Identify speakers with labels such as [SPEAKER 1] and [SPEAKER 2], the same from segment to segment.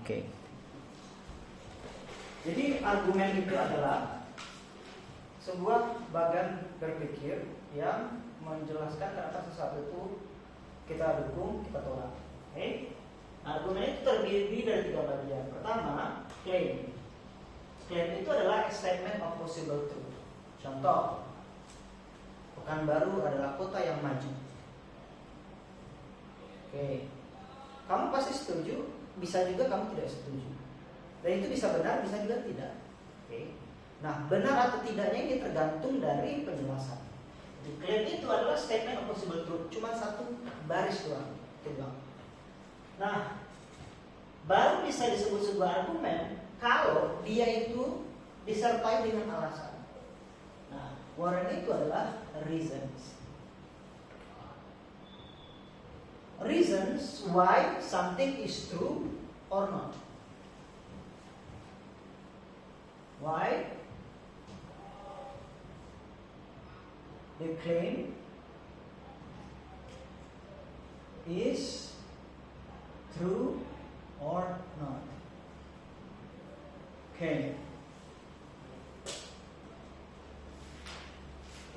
[SPEAKER 1] Oke. Jadi argumen itu adalah sebuah bagan berpikir yang menjelaskan kenapa sesuatu itu kita dukung, kita tolak. Oke. Argumen itu terdiri dari 3 bagian. Pertama, claim. Claim itu adalah a statement of possible truth. Contoh, Pekanbaru adalah kota yang maju. Oke. Kamu pasti setuju, bisa juga kamu tidak setuju. Dan itu bisa benar, bisa juga tidak. Oke. Nah, benar atau tidaknya ini tergantung dari penjelasan. Jadi, claim itu adalah statement of possible truth, cuma 1 baris doang. Nah, baru bisa disebut sebuah argumen kalau dia itu disertai dengan alasan. Nah, warrant itu adalah reasons. Reasons why something is true or not. Why the claim is true or not. Okay.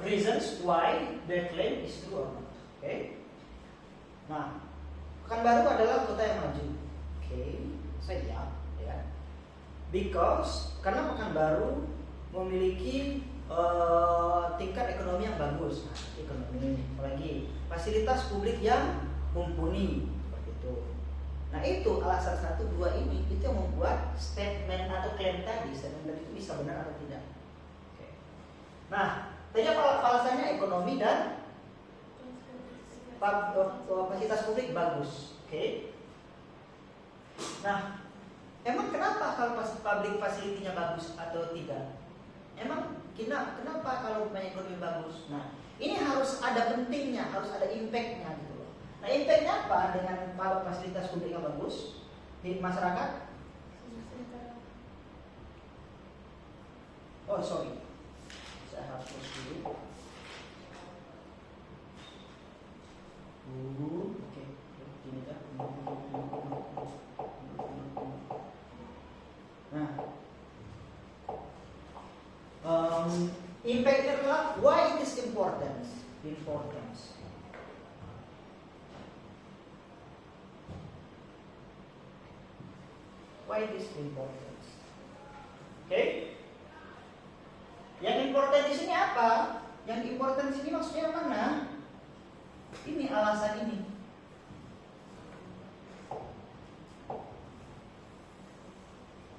[SPEAKER 1] Reasons why the claim is true or not. Okay. Nah, Pekanbaru adalah kota yang maju. Okay, saya ya. Because karena Pekanbaru memiliki tingkat ekonomi yang bagus. Nah, ekonomi, apalagi fasilitas publik yang mumpuni. Nah, itu alasan 1, 2 ini itu yang membuat statement atau klaim tadi, statement tadi itu bisa benar atau tidak. Oke. Nah, tadi alasannya ekonomi dan fasilitas publik bagus. Oke. Nah, emang kenapa kalau public facility-nya bagus atau tidak? Emang kenapa kalau ekonomi bagus? Nah, ini harus ada pentingnya, harus ada impact-nya gitu. Nah, impact-nya apa dengan fasilitas publik yang bagus di masyarakat? Oh, sorry. Saya harus tulis dulu. Oke. Ini kan. Nah, impact-nya adalah why it is important. Why it is important? Oke? Yang important di sini apa? Yang important di sini maksudnya mana? Ini alasan ini.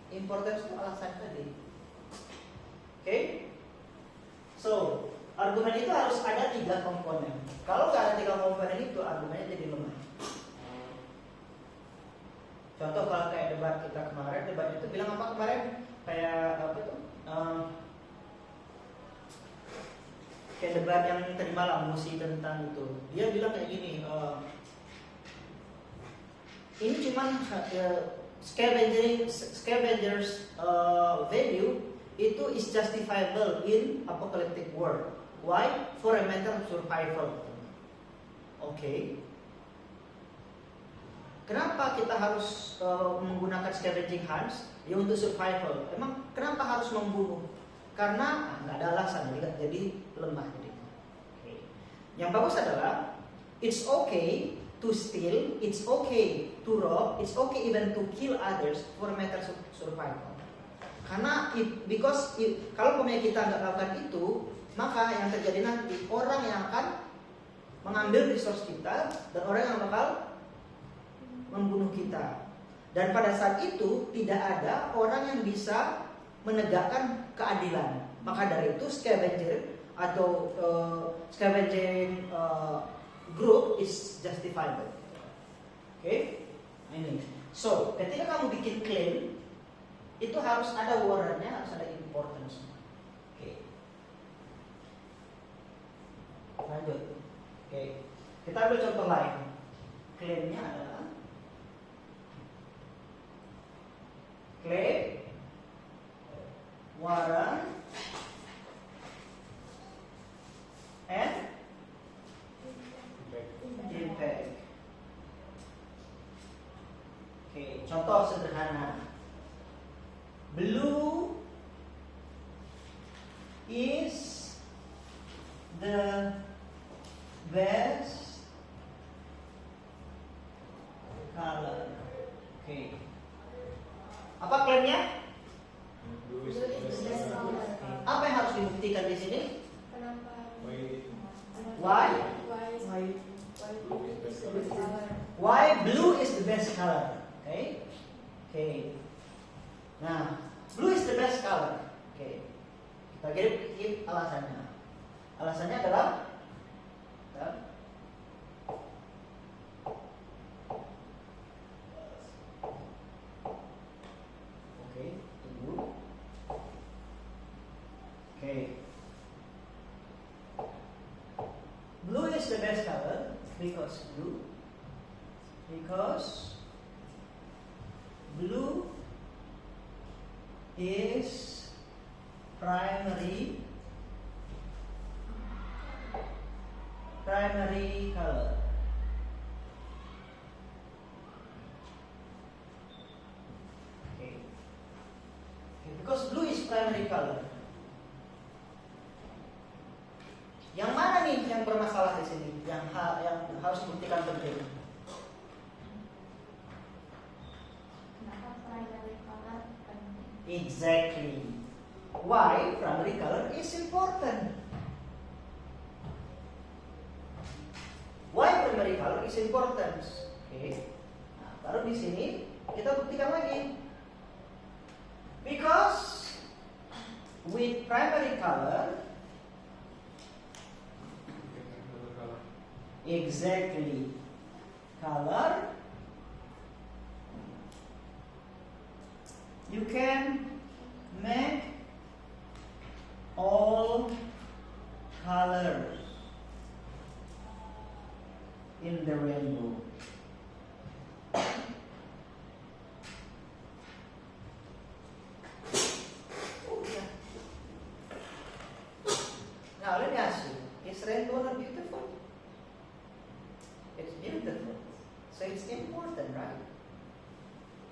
[SPEAKER 1] Important itu alasan tadi. Oke? So, argumen itu harus ada 3 komponen. Kalau nggak ada 3 komponen itu, argumennya jadi lemah. Contoh kalau kayak debat kita kemarin, debat itu bilang apa kemarin? Kayak apa itu? Kayak debat yang tadi malam, Musi tentang itu. Dia bilang kayak gini, ini cuman scavengers value itu is justifiable in apocalyptic world. Why? For a matter of survival. Oke. Kenapa kita harus menggunakan scavenging hunts? Ya untuk survival. Emang kenapa harus membunuh? Karena nggak ada alasan, jadi lemah. Okay. Yang bagus adalah it's okay to steal, it's okay to rob, it's okay even to kill others for a matter of survival. Karena kalau kita nggak lakukan itu, maka yang terjadi nanti orang yang akan mengambil resource kita dan orang yang bakal membunuh kita. Dan pada saat itu tidak ada orang yang bisa menegakkan keadilan. Maka dari itu scavenger atau scavenging group is justifiable. Oke? Ini. So, ketika kamu bikin claim, itu harus ada warrant-nya, harus ada importance. Oke. Lanjut. Oke. Kita ambil contoh lain. Klaimnya adalah claim, warrant, and impact. Okay. contoh sederhana. Blue is the best color. Oke. Apa klaimnya?
[SPEAKER 2] Blue is the best color.
[SPEAKER 1] Apa yang harus dibuktikan di sini?
[SPEAKER 3] Kenapa?
[SPEAKER 1] Why?
[SPEAKER 3] Blue is the best color.
[SPEAKER 1] Why blue is the best color? Oke. Oke. Nah, blue is the best color. Oke. Kita kirim alasannya. Alasannya adalah oke, tunggu. Oke. Blue is the best color because blue is primary color. Okay. Because blue is primary color. Yang mana nih yang bermasalah di sini? Yang harus dibuktikan penting.
[SPEAKER 3] Kenapa primary color penting?
[SPEAKER 1] Exactly. Why primary color is important? Why primary color is important? Oke. Nah, baru di sini kita buktikan lagi. Because with primary color, exactly, color, you can make all colors in the rainbow. Oh, yeah. Now let me ask you, is rainbow not beautiful? It's beautiful. So it's important, right?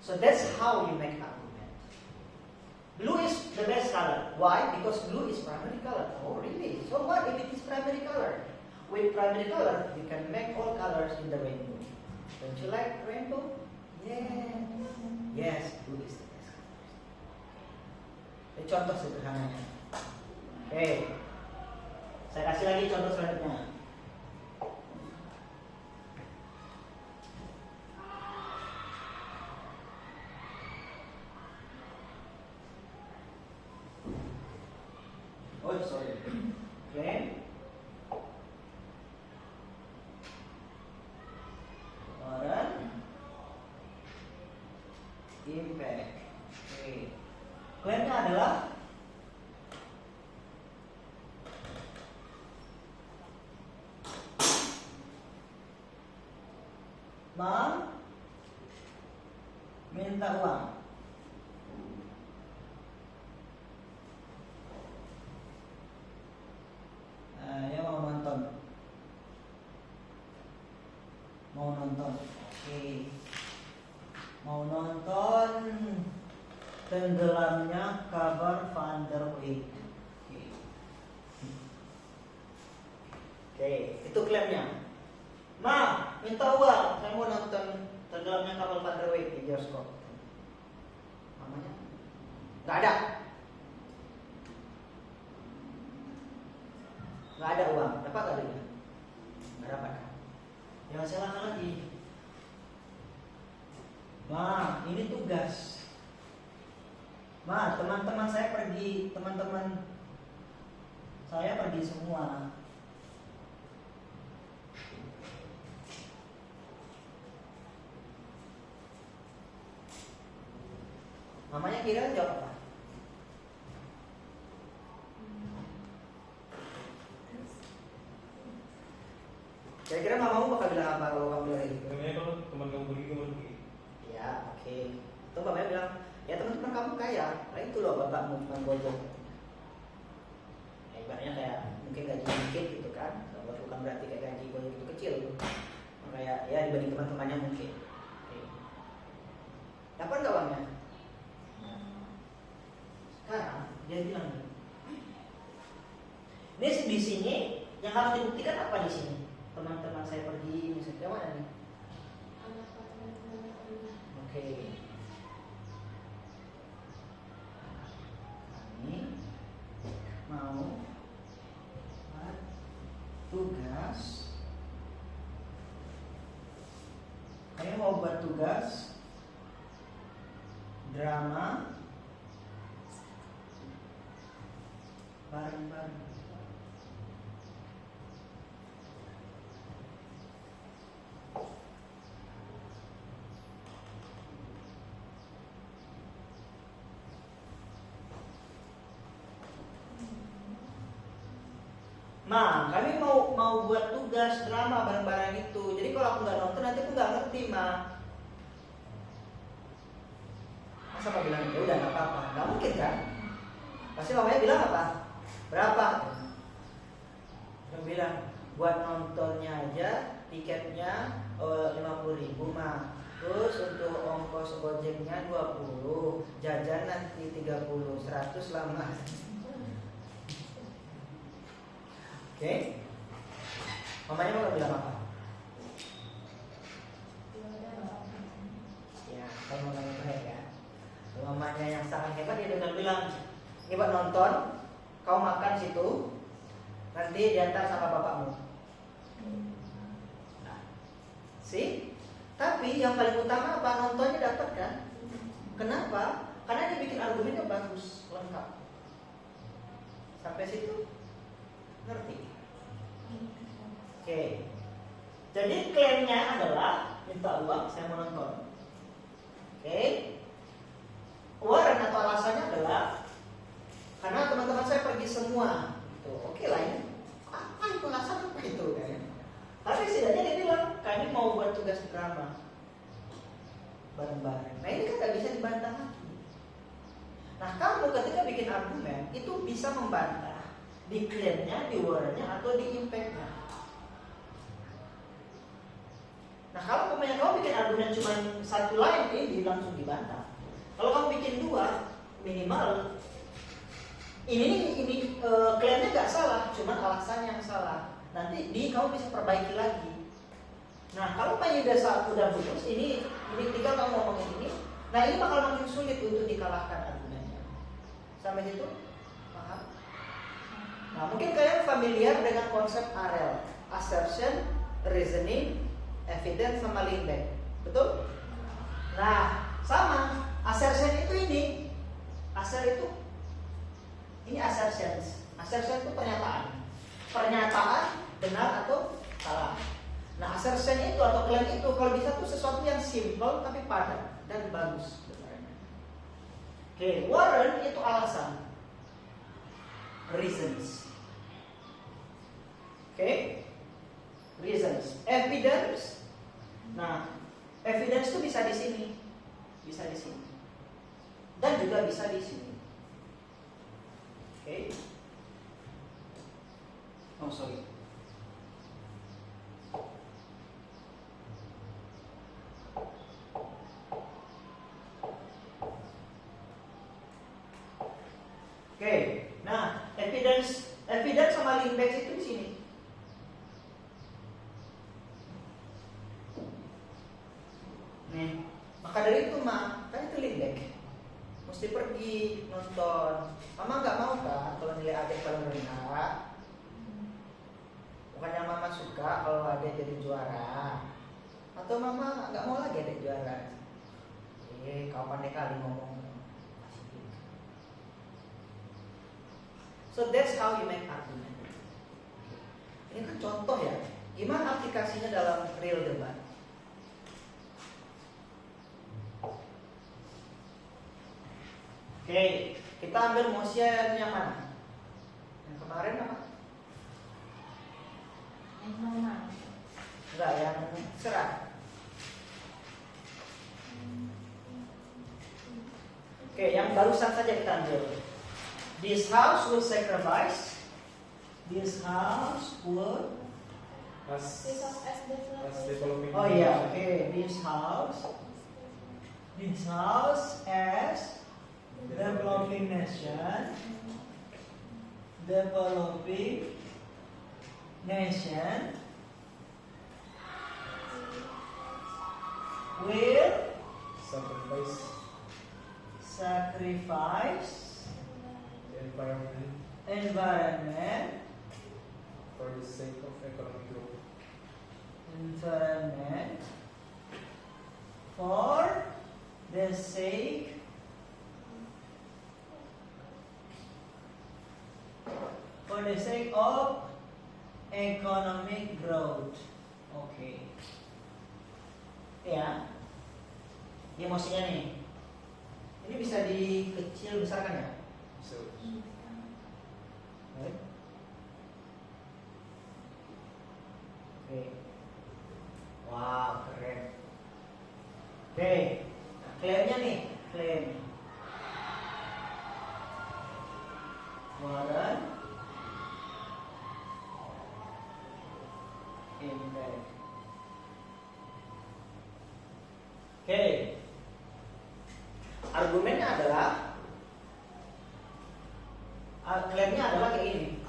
[SPEAKER 1] So that's how you make argument. Blue is the best color. Why? Because blue is primary color. Oh, really? So what if it is primary color? With primary color, you can make all colors in the rainbow. Don't you like rainbow? Yeah. Yes, blue is the best color. Ini contoh sederhananya. Oke. Saya kasih lagi contoh selanjutnya. Oh, sorry. Oke. Warren impact. Oke. Klaimnya adalah minta uang. Ya mau nonton, oke. Mau nonton tenggelamnya kabar Van der Weyden. Oke, itu klaimnya. Ma, minta uang, saya mau nonton tenggelamnya kapal Van der Weyden di bioskop. Mamanya nggak ada. Nggak ada uang, dapat nggak dia? Nggak dapat. Jangan salahkan lagi. Ma, ini tugas. Ma, teman-teman saya pergi, teman-teman saya pergi semua. Mamanya kira jawab apa? Kira-kira mamamu bakal bilang apa kalau kamu bilang gitu?
[SPEAKER 2] Namanya kalau teman kamu pergi, kamu pergi.
[SPEAKER 1] Ya, oke. Itu bapaknya bilang, ya teman-teman kamu kaya. Nah itu loh bapakmu cuma gojek. Ya, ibaratnya kayak mungkin gaji dikit gitu kan. Bukan berarti kayak gaji gojek itu kecil. Kayak ya dibanding teman-temannya mungkin. Oke. jawabnya? Sekarang dia bilang ini di sini yang harus dibuktikan apa di sini? Teman-teman saya pergi misalnya mana nih? Oke. Kami mau buat tugas. Kami mau buat tugas drama bareng-bareng. Ma, kami mau buat tugas drama bareng-bareng itu. Jadi kalau aku nggak nonton nanti aku nggak ngerti, Ma. Masa apa bilang ya udah nggak apa-apa? Nggak mungkin kan? Pasti mamanya bilang apa? Berapa? Dia bilang buat nontonnya aja tiketnya 50.000, Ma. Terus untuk ongkos gojeknya 20, jajan nanti 30, 100 lah, Ma. Oke, mamanya mau bilang apa? Ya, kalau mamanya baik ya. Kalau mamanya yang sangat hebat dia dengan bilang, ini buat nonton, kau makan situ, nanti diantar sama bapakmu. Nah, sih, tapi yang paling utama apa? Nontonnya dapat kan? Kenapa? Karena dia bikin argumennya bagus, lengkap. Sampai situ ngerti? Oke. Jadi klaimnya adalah minta uang, saya mau nonton. Oke. Warren atau alasannya adalah karena teman-teman saya pergi semua. Gitu. Oke lah ini. Apa itu alasan apa itu kan? Tapi setidaknya dia bilang kami mau buat tugas drama bareng-bareng. Nah ini kan gak bisa dibantah lagi. Nah kamu ketika bikin argumen itu bisa membantah di claim-nya, di warrant-nya, atau di impact-nya. Nah kalau pemain kamu bikin argumen cuma satu line ini langsung dibantah. Kalau kamu bikin dua, minimal ini klaimnya nggak salah, cuma alasannya yang salah. Nanti kamu bisa perbaiki lagi. Nah kalau pemain udah putus, ini tinggal kamu ngomongin ini. Nah ini bakal makin sulit untuk dikalahkan argumennya. Sampai situ? Paham? Nah, mungkin kalian familiar dengan konsep AREL, assertion, reasoning, evidence, sama link back. Betul? Nah, sama. Assertion itu ini. Ini assertions. Assertion itu pernyataan. Pernyataan benar atau salah. Nah, assertion itu atau klaim itu kalau bisa tuh sesuatu yang simple tapi padat dan bagus. Oke, warrant itu alasan. Reasons. Oke, reasons. Evidence. Nah, evidence itu bisa di sini, bisa di sini, dan juga bisa di sini. Oke. Oh sorry. Oke. Nah, evidence sama link back itu di sini. Nih, maka dari itu kan itu link back. Mesti pergi nonton. Mama nggak mau kan kalau nilai adik paling rendah? Bukannya mama suka kalau adik jadi juara? Atau mama nggak mau lagi adik juara? Kau pandai kali ngomong. So that's how you make argument. Ini kan contoh ya. Gimana aplikasinya dalam real debat? Oke, kita ambil motion yang mana? Yang kemarin apa?
[SPEAKER 3] Yang mana?
[SPEAKER 1] Enggak, yang serah. Oke, yang barusan saja kita ambil. This house will sacrifice. This house would.
[SPEAKER 3] Because as
[SPEAKER 2] developing.
[SPEAKER 1] Oh iya, oke. This house this house as developing nation will sacrifice
[SPEAKER 2] the
[SPEAKER 1] environment
[SPEAKER 2] for the sake of economic growth.
[SPEAKER 1] For the sake of economic growth. Oke. Ya. Ini emosinya nih. Ini bisa dikecil besarkan ya?
[SPEAKER 2] So,
[SPEAKER 1] Oke. Wow, keren. Oke. Klaimnya nih, klaim. Warren Impact. Oke. Argumennya adalah klaimnya adalah kayak ini.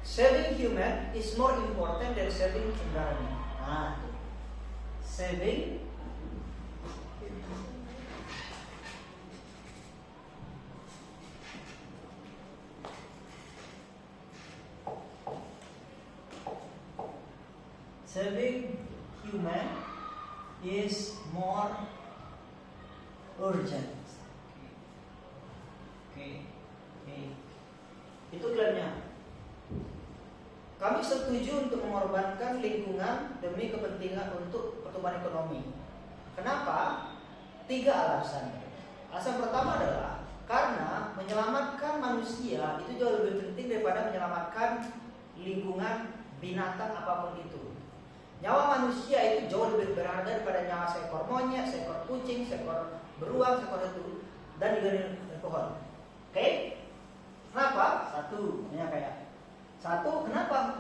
[SPEAKER 1] Saving human is more important than saving environment. Nah, saving human is more urgent. Oke. Itu klaimnya. Kami setuju untuk mengorbankan lingkungan demi kepentingan untuk pertumbuhan ekonomi. Kenapa? 3 alasan. Alasan pertama adalah karena menyelamatkan manusia itu jauh lebih penting daripada menyelamatkan lingkungan binatang apapun itu. Nyawa manusia itu jauh lebih berharga daripada nyawa seekor monyet, seekor kucing, seekor beruang, seekor itu, dan juga dari pohon. Oke? Kenapa? Satu, kenapa?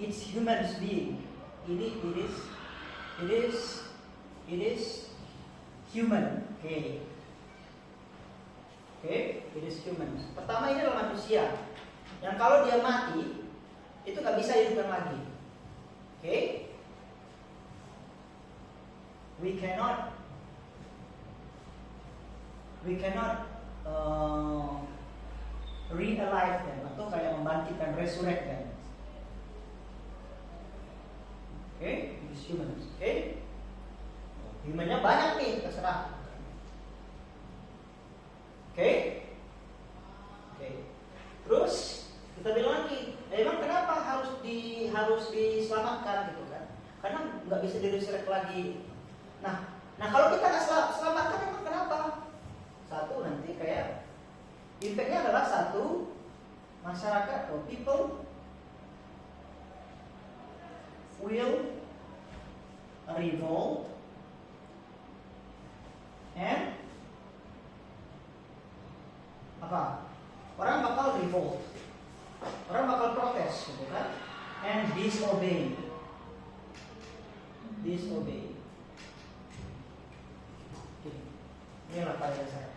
[SPEAKER 1] It's human being. It is human. Oke, it is human. Pertama, ini adalah manusia yang kalau dia mati itu nggak bisa hidupkan lagi. Oke? We cannot re-alive them atau kayak membangkitkan, resurrect them. Oke, it is human. Oke? Humannya banyak nih, terserah. Oke? Terus kita bilang lagi, emang kenapa harus diselamatkan gitu kan? Karena nggak bisa di-resurrect lagi. Nah kalau kita nggak selamatkan, emang kenapa? Satu, nanti kayak impactnya adalah satu, masyarakat atau people will revolt and apa? Orang bakal revolt, orang bakal protes, gitu kan? And disobey. Inilah pada dasarnya.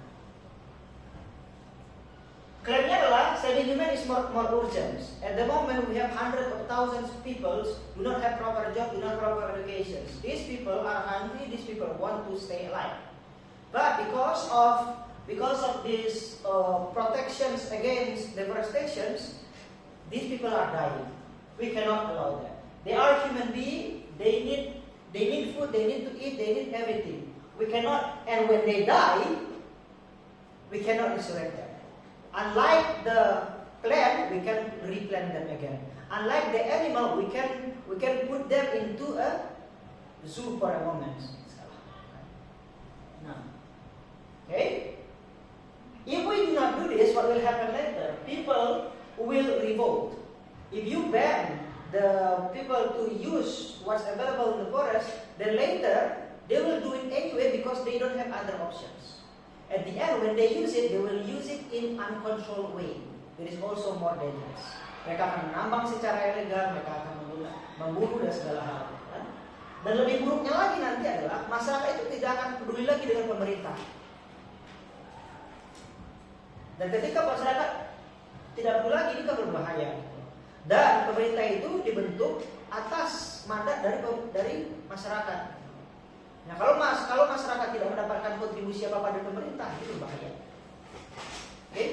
[SPEAKER 1] Klaimnya adalah saving human is more urgent. At the moment we have hundreds of thousands of people do not have proper job, do not have proper education. These people are hungry. These people want to stay alive. But because of these protections against deforestation, these people are dying. We cannot allow that. They are human beings. They need food. They need to eat. They need everything. We cannot. And when they die, we cannot resurrect them. Unlike the plant, we can replant them again. Unlike the animal, we can put them into a zoo for a moment. Now, okay? If we do not do this, what will happen later? People will revolt. If you ban the people to use what's available in the forest, then later they will do it anyway because they don't have other options. At the end, when they use it, they will use it in uncontrolled way. It is also more dangerous. Mereka akan menambang secara ilegal, mereka akan membunuh dan segala hal. Kan? Dan lebih buruknya lagi nanti adalah masyarakat itu tidak akan peduli lagi dengan pemerintah. Dan ketika masyarakat tidak peduli lagi, ini kan berbahaya. Dan pemerintah itu dibentuk atas mandat dari masyarakat. Nah, kalau masyarakat tidak mendapatkan kontribusi apa pada pemerintah, itu berbahaya. Oke?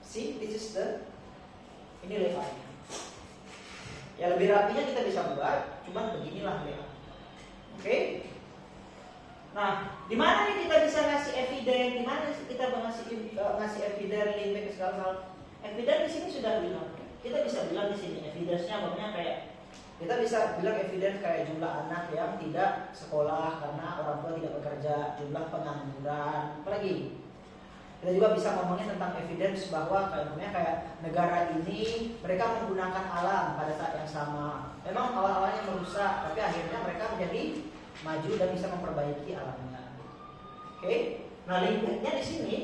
[SPEAKER 1] See, this is ini levelnya. Ya lebih rapinya kita bisa buat, cuman beginilah level. Oke? Nah, di mana nih kita bisa ngasih evidence? Di mana kita ngasih evidence, link back segala hal? Evidence di sini sudah bilang. Kita bisa bilang di sini evidence-nya maksudnya kayak kita bisa bilang evidence kayak jumlah anak yang tidak sekolah karena orang tua tidak bekerja, jumlah pengangguran, apalagi. Kita juga bisa ngomongin tentang evidence bahwa kayak negara ini mereka menggunakan alam pada saat yang sama. Memang awal-awalnya merusak, tapi akhirnya mereka menjadi maju dan bisa memperbaiki alamnya. Oke? Nah, linknya di sini.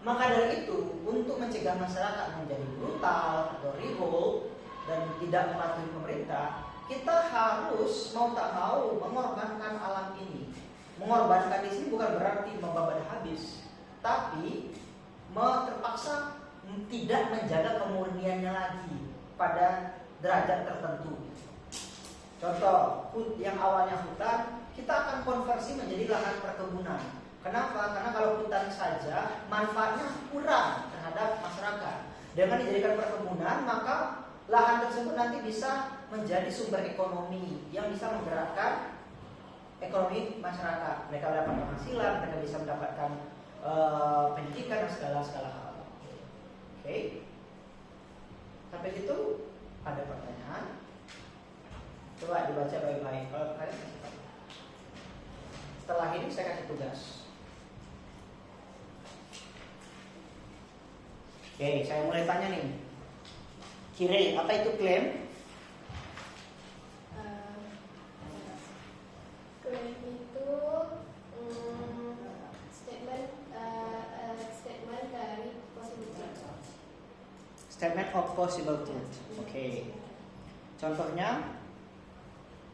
[SPEAKER 1] Maka dari itu, untuk mencegah masyarakat menjadi brutal atau revolt dan tidak mematuhi pemerintah, kita harus mau tak mau mengorbankan alam ini. Mengorbankan di sini bukan berarti membabat habis, tapi terpaksa tidak menjaga kemurniannya lagi pada derajat tertentu. Contoh, yang awalnya hutan, kita akan konversi menjadi lahan perkebunan. Kenapa? Karena kalau hutan saja manfaatnya kurang terhadap masyarakat. Dengan dijadikan perkebunan, maka lahan tersebut nanti bisa menjadi sumber ekonomi yang bisa menggerakkan ekonomi masyarakat. Mereka mendapat penghasilan, mereka bisa mendapatkan pendidikan dan segala hal. Oke. Sampai situ ada pertanyaan? Coba dibaca baik-baik. Kalau kalian kasih tahu. Setelah ini saya kasih tugas. Oke, saya mulai tanya nih. Kire, apa itu klaim?
[SPEAKER 3] Klaim itu statement dari possibility.
[SPEAKER 1] Statement of possible truth. Oke. Contohnya?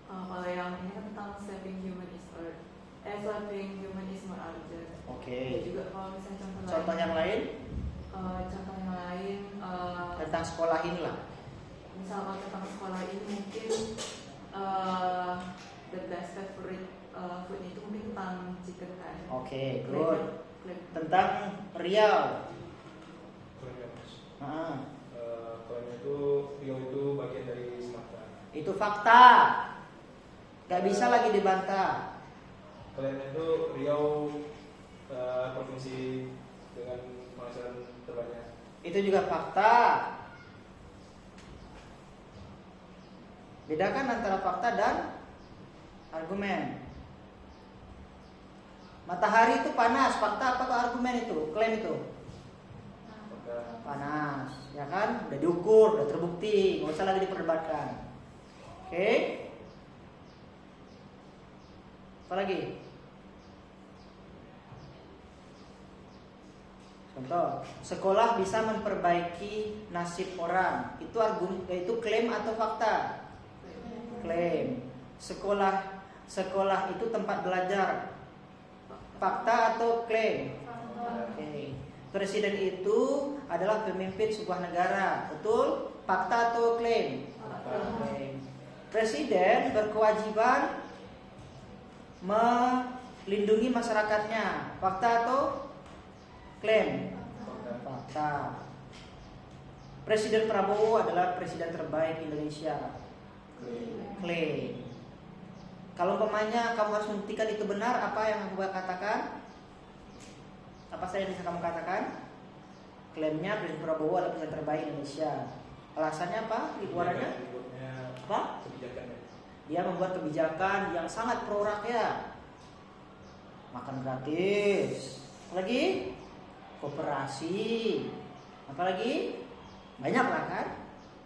[SPEAKER 4] Kalau yang ini kan tentang saving human is more urgent.
[SPEAKER 1] Oke.
[SPEAKER 4] Juga kalau misalnya
[SPEAKER 1] Contoh yang lain?
[SPEAKER 4] Contoh yang lain
[SPEAKER 1] Tentang sekolah inilah.
[SPEAKER 4] misal kalau tentang sekolah ini mungkin the best favorite food itu mungkin tentang chicken kan.
[SPEAKER 1] Oke, good.
[SPEAKER 4] Klaim.
[SPEAKER 1] Tentang Riau.
[SPEAKER 2] Klaim itu Riau itu bagian dari Sumatera.
[SPEAKER 1] Itu fakta. Gak bisa lagi dibantah.
[SPEAKER 2] Klaim itu Riau provinsi dengan penghasilan terbanyak.
[SPEAKER 1] Itu juga fakta. Bedakan antara fakta dan argumen. Matahari itu panas, fakta apa argumen itu? Klaim itu
[SPEAKER 2] Maka
[SPEAKER 1] panas, ya kan? Udah diukur, udah terbukti, nggak usah lagi diperdebatkan. Oke? Apa lagi? Contoh, sekolah bisa memperbaiki nasib orang. Itu klaim atau fakta? Klaim. Sekolah itu tempat belajar. Fakta atau klaim? Oke. Presiden itu adalah pemimpin sebuah negara. Betul? Fakta atau klaim? Klaim. Presiden berkewajiban melindungi masyarakatnya. Fakta atau klaim? Fakta. Presiden Prabowo adalah presiden terbaik Indonesia. Klaim. Kalau umpamanya kamu harus membuktikan itu benar, apa yang aku katakan? Apa saya bisa kamu katakan? Klaimnya Presiden Prabowo adalah presiden terbaik Indonesia. Alasannya apa? Keluarannya? Apa?
[SPEAKER 2] Kebijakannya.
[SPEAKER 1] Dia membuat kebijakan yang sangat pro rakyat. Makan gratis. Apalagi? Koperasi. Apalagi? Banyak lah kan?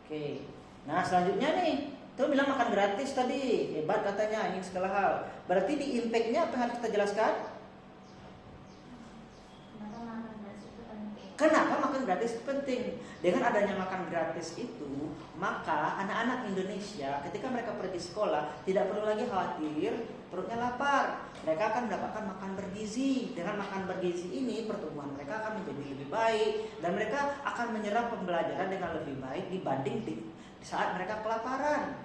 [SPEAKER 1] Oke. Nah selanjutnya nih, tuh bilang makan gratis tadi, hebat katanya, ini segala hal. Berarti di impact-nya apa yang harus kita jelaskan?
[SPEAKER 3] Kenapa makan gratis itu penting?
[SPEAKER 1] Kenapa makan gratis itu penting? Dengan adanya makan gratis itu, maka anak-anak Indonesia ketika mereka pergi sekolah tidak perlu lagi khawatir perutnya lapar. Mereka akan mendapatkan makan bergizi. Dengan makan bergizi ini pertumbuhan mereka akan menjadi lebih baik dan mereka akan menyerap pembelajaran dengan lebih baik dibanding di saat mereka kelaparan.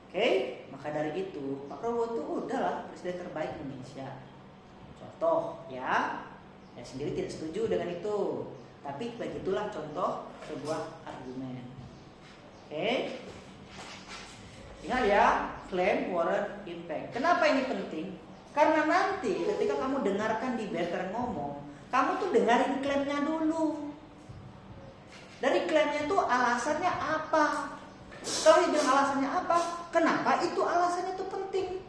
[SPEAKER 1] Oke, maka dari itu Pak Prabowo itu udahlah presiden terbaik Indonesia. Contoh ya, saya sendiri tidak setuju dengan itu. Tapi begitulah contoh sebuah argumen. Oke. Ingat ya, claim warrant impact. Kenapa ini penting? Karena nanti ketika kamu dengarkan debater ngomong, kamu tuh dengarin klaimnya dulu. Dari klaimnya tuh alasannya apa? Kalau dia bilang alasannya apa, kenapa itu alasannya tuh penting?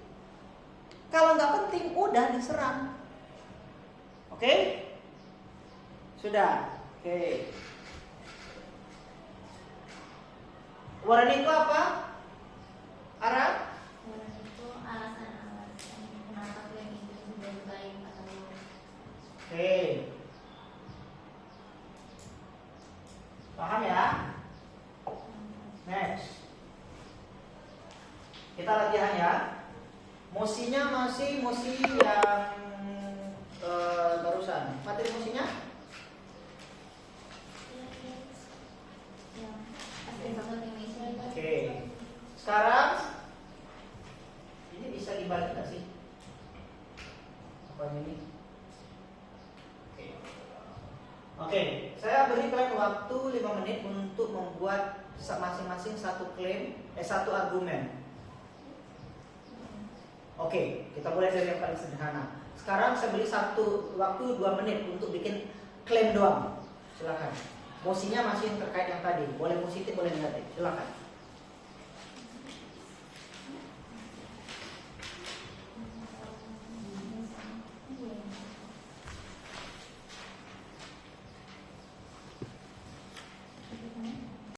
[SPEAKER 1] Kalau nggak penting, udah diserang. Oke? Sudah. Oke. Warna itu apa? Arab?
[SPEAKER 3] Warna itu alasan-alasan kenapa klaim itu sudah baik atau
[SPEAKER 1] Oke. Paham ya? Next. Kita latihan ya. Mosinya masih mosi yang barusan. Materi mosinya?
[SPEAKER 3] yang asli banget Indonesia.
[SPEAKER 1] Oke. Sekarang ini bisa dibalik nggak sih? Apa ini? Oke, saya beri kalian waktu 5 menit untuk membuat masing-masing satu satu argumen. Oke, kita mulai dari yang paling sederhana. Sekarang saya beri waktu 2 menit untuk bikin klaim doang. Silakan. Mosinya masih terkait yang tadi, boleh positif, boleh negatif. Silakan.